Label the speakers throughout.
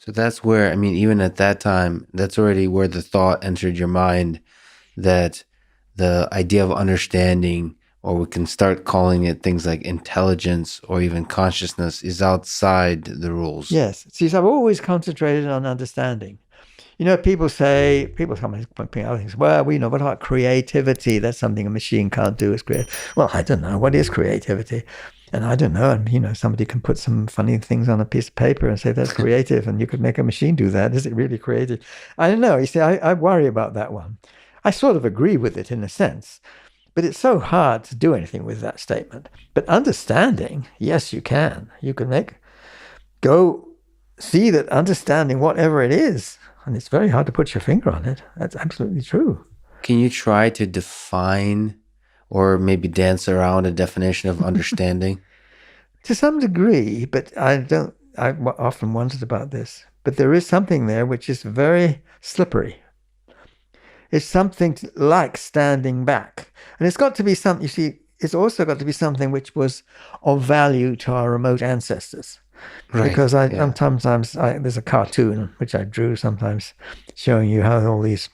Speaker 1: So that's where, I mean, even at that time, that's already where the thought entered your mind that the idea of understanding, or we can start calling it things like intelligence or even consciousness, is outside the rules.
Speaker 2: Yes. See, so I've always concentrated on understanding. People come and point out things. Well, we know, what about creativity? That's something a machine can't do, is create. Well, I don't know. What is creativity? And I don't know. And, somebody can put some funny things on a piece of paper and say that's creative, and you could make a machine do that. Is it really creative? I don't know. You see, I worry about that one. I sort of agree with it in a sense, but it's so hard to do anything with that statement. But understanding, yes, you can. You can go see that understanding whatever it is, and it's very hard to put your finger on it. That's absolutely true.
Speaker 1: Can you try to define or maybe dance around a definition of understanding?
Speaker 2: To some degree, but I often wondered about this. But there is something there which is very slippery. It's something like standing back. And it's got to be something, you see, it's also got to be something which was of value to our remote ancestors. Right, because sometimes there's a cartoon which I drew sometimes showing you how all these,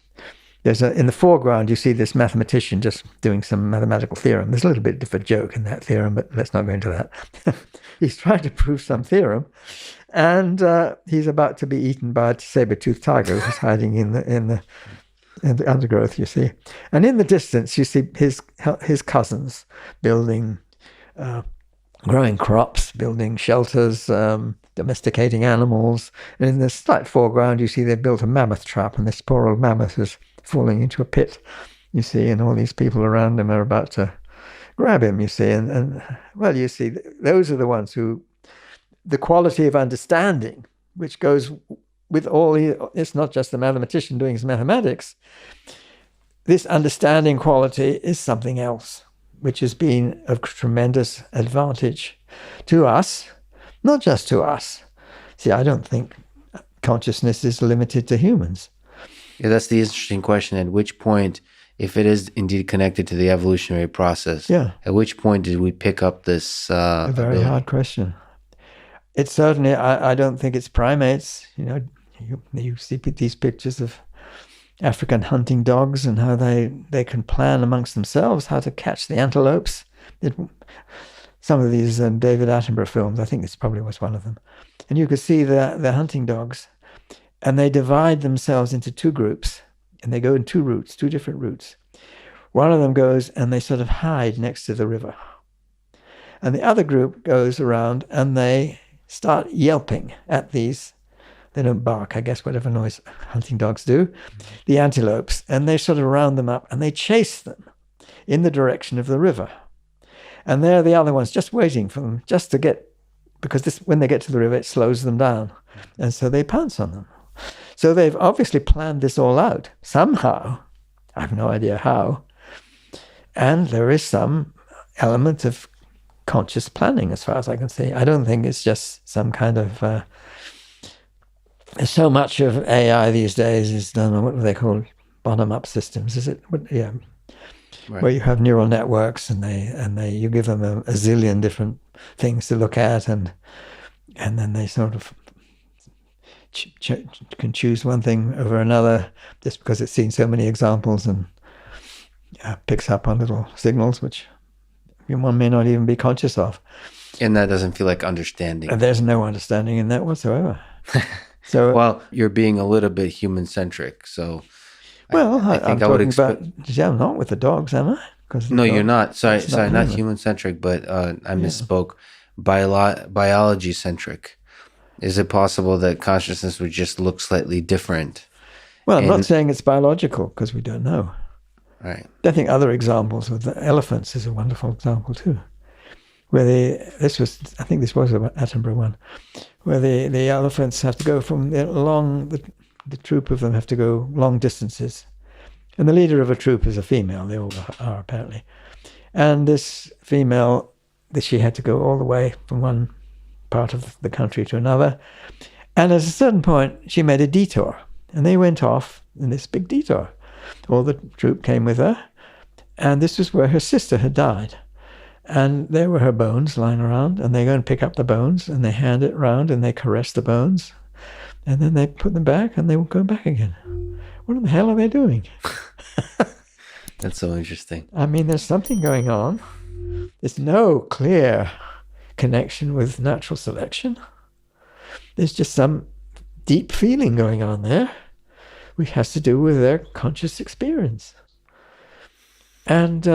Speaker 2: in the foreground you see this mathematician just doing some mathematical theorem. There's a little bit of a joke in that theorem, but let's not go into that. He's trying to prove some theorem, and he's about to be eaten by a saber-toothed tiger who's hiding in the undergrowth, you see. And in the distance you see his cousins building growing crops, building shelters, domesticating animals. And in the slight foreground, you see they built a mammoth trap, and this poor old mammoth is falling into a pit, you see, and all these people around him are about to grab him, you see. And well, you see, those are the ones who, the quality of understanding, which goes with it's not just the mathematician doing his mathematics. This understanding quality is something else, which has been of tremendous advantage to us, not just to us. See, I don't think consciousness is limited to humans.
Speaker 1: Yeah, that's the interesting question. At which point, if it is indeed connected to the evolutionary process, at which point did we pick up this
Speaker 2: a very ability? Hard question. It's certainly, I don't think it's primates. You see these pictures of African hunting dogs and how they can plan amongst themselves how to catch the antelopes. Some of these David Attenborough films, I think this probably was one of them. And you could see the hunting dogs, and they divide themselves into two groups, and they go in two different routes. One of them goes and they sort of hide next to the river. And the other group goes around and they start yelping at these. They don't bark, I guess, whatever noise hunting dogs do, the antelopes, and they sort of round them up and they chase them in the direction of the river. And there are the other ones just waiting for them, just to get, because when they get to the river, it slows them down. And so they pounce on them. So they've obviously planned this all out somehow. I have no idea how. And there is some element of conscious planning as far as I can see. I don't think it's just some kind of... so much of AI these days is done on what do they call bottom-up systems? Is it? Yeah, right. Where you have neural networks and you give them a zillion different things to look at, and then they sort of can choose one thing over another just because it's seen so many examples and picks up on little signals which one may not even be conscious of.
Speaker 1: And that doesn't feel like understanding.
Speaker 2: And there's no understanding in that whatsoever. So,
Speaker 1: well, you're being a little bit human-centric, so...
Speaker 2: Well, I think I would expect... I'm not with the dogs, am I?
Speaker 1: No, you're not. Sorry, not human-centric, but I misspoke. Biology-centric. Is it possible that consciousness would just look slightly different?
Speaker 2: Well, I'm not saying it's biological, because we don't know.
Speaker 1: Right.
Speaker 2: I think other examples with the elephants is a wonderful example, too. Where I think this was an Attenborough one, where the elephants have to go from the troop of them have to go long distances. And the leader of a troop is a female, they all are apparently. And this female, she had to go all the way from one part of the country to another. And at a certain point, she made a detour. And they went off in this big detour. All the troop came with her. And this was where her sister had died. And there were her bones lying around, and they go and pick up the bones, and they hand it around, and they caress the bones. And then they put them back and they will go back again. What in the hell are they doing?
Speaker 1: That's so interesting.
Speaker 2: I mean, there's something going on. There's no clear connection with natural selection. There's just some deep feeling going on there, which has to do with their conscious experience. And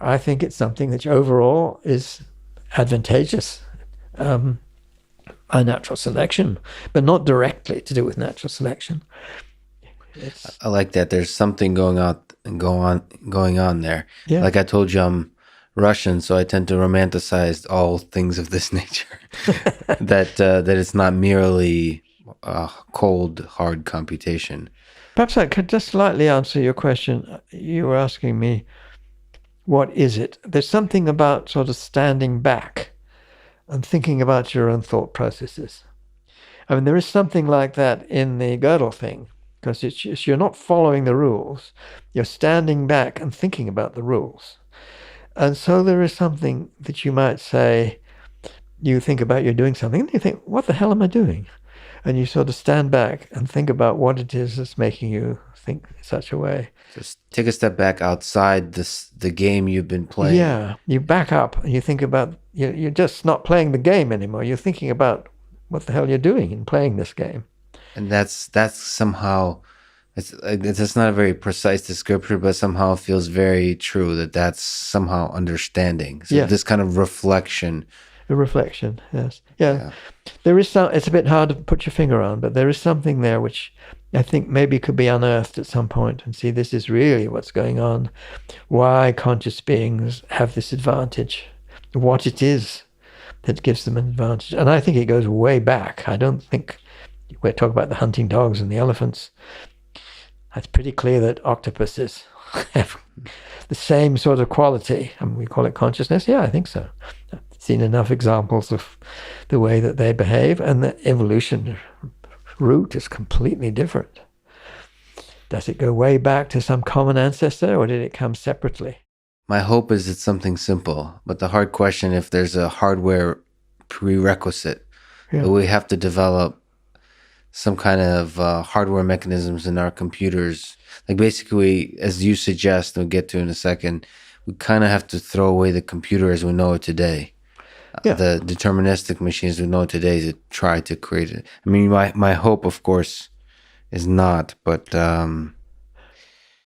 Speaker 2: I think it's something that overall is advantageous. Natural selection, but not directly to do with natural selection.
Speaker 1: I like that. There's something going on there.
Speaker 2: Yeah.
Speaker 1: Like I told you, I'm Russian, so I tend to romanticize all things of this nature. that it's not merely cold, hard computation.
Speaker 2: Perhaps I could just slightly answer your question. You were asking me, what is it? There's something about sort of standing back and thinking about your own thought processes. I mean, there is something like that in the Gödel thing, because you're not following the rules. You're standing back and thinking about the rules. And so there is something that you might say, you think about you're doing something, and you think, what the hell am I doing? And you sort of stand back and think about what it is that's making you think in such a way.
Speaker 1: Just take a step back outside the game you've been playing.
Speaker 2: Yeah, you back up and you think about, you're just not playing the game anymore. You're thinking about what the hell you're doing in playing this game.
Speaker 1: And that's somehow, it's not a very precise description, but somehow feels very true that's somehow understanding. So this kind of reflection.
Speaker 2: A reflection, yes. Yeah. There is it's a bit hard to put your finger on, but there is something there which I think maybe could be unearthed at some point and see this is really what's going on, why conscious beings have this advantage, what it is that gives them an advantage. And I think it goes way back. I don't think we're talking about the hunting dogs and the elephants. It's pretty clear that octopuses have the same sort of quality. I mean, we call it consciousness. Yeah, I think so. I've seen enough examples of the way that they behave, and the evolution route is completely different. Does it go way back to some common ancestor, or did it come separately?
Speaker 1: My hope is it's something simple, but the hard question, if there's a hardware prerequisite, that we have to develop some kind of hardware mechanisms in our computers. Like basically, as you suggest, we'll get to in a second, we kind of have to throw away the computer as we know it today. The deterministic machines we know today to try to create it. I mean, my hope, of course, is not, but